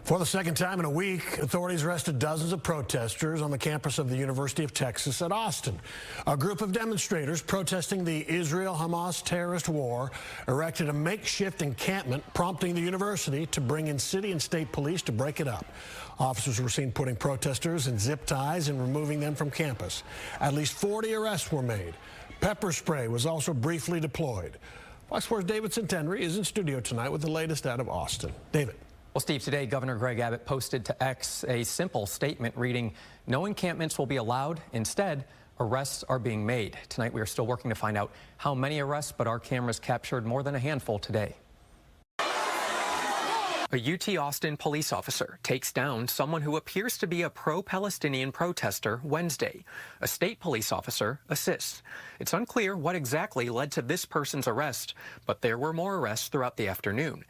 For the second time in a week, authorities arrested dozens of protesters on the campus of the University of Texas at Austin. A group of demonstrators protesting the Israel-Hamas terrorist war erected a makeshift encampment, prompting the university to bring in city and state police to break it up. Officers were seen putting protesters in zip ties and removing them from campus. At least 40 arrests were made. Pepper spray was also briefly deployed. Fox 4's David Centenry is in studio tonight with the latest out of Austin. David. Well, Steve, today Governor Greg Abbott posted to X a simple statement reading, "No encampments will be allowed. Instead, arrests are being made." Tonight, we are still working to find out how many arrests, but our cameras captured more than a handful today. A UT Austin police officer takes down someone who appears to be a pro-Palestinian protester Wednesday. A state police officer assists. It's unclear what exactly led to this person's arrest, but there were more arrests throughout the afternoon,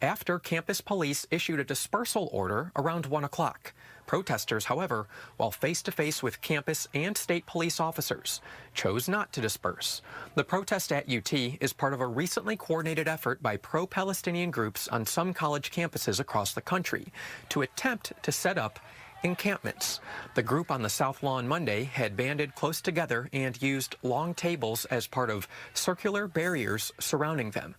after campus police issued a dispersal order around 1 o'clock. Protesters, however, while face-to-face with campus and state police officers, chose not to disperse. The protest at UT is part of a recently coordinated effort by pro-Palestinian groups on some college campuses across the country to attempt to set up encampments. The group on the South Lawn Monday had banded close together and used long tables as part of circular barriers surrounding them.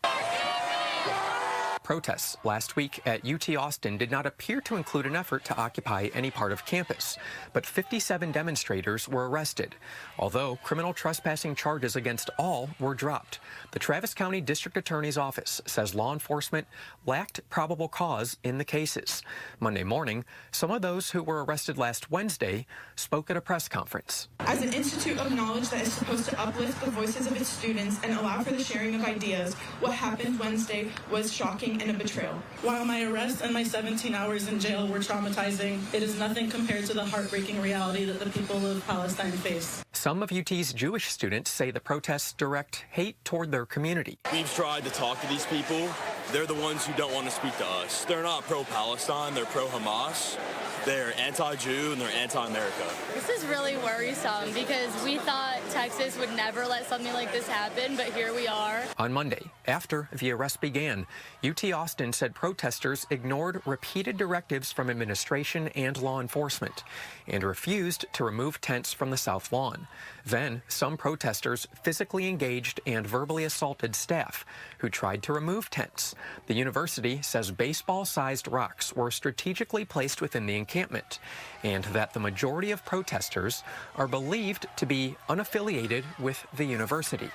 Protests last week at UT Austin did not appear to include an effort to occupy any part of campus, but 57 demonstrators were arrested, although criminal trespassing charges against all were dropped. The Travis County District Attorney's Office says law enforcement lacked probable cause in the cases. Monday morning, some of those who were arrested last Wednesday spoke at a press conference. As an institute of knowledge that is supposed to uplift the voices of its students and allow for the sharing of ideas, what happened Wednesday was shocking and a betrayal. While my arrest and my 17 hours in jail were traumatizing, it is nothing compared to the heartbreaking reality that the people of Palestine face. Some of UT's Jewish students say the protests direct hate toward their community. We've tried to talk to these people. They're the ones who don't want to speak to us. They're not pro-Palestine, they're pro-Hamas. They're anti-Jew and they're anti-America. This is really worrisome because we thought Texas would never let something like this happen, but here we are. On Monday, after the arrest began, UT Austin said protesters ignored repeated directives from administration and law enforcement and refused to remove tents from the South Lawn. Then, some protesters physically engaged and verbally assaulted staff who tried to remove tents. The university says baseball-sized rocks were strategically placed within the encampment, and that the majority of protesters are believed to be unaffiliated with the university.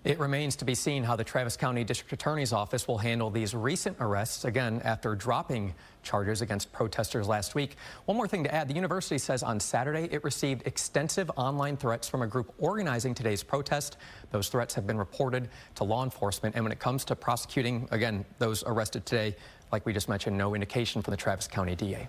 It remains to be seen how the Travis County District Attorney's Office will handle these recent arrests, again, after dropping charges against protesters last week. One more thing to add, the university says on Saturday it received extensive online threats from a group organizing today's protest. Those threats have been reported to law enforcement, and when it comes to prosecuting, again, those arrested today, like we just mentioned, no indication from the Travis County DA.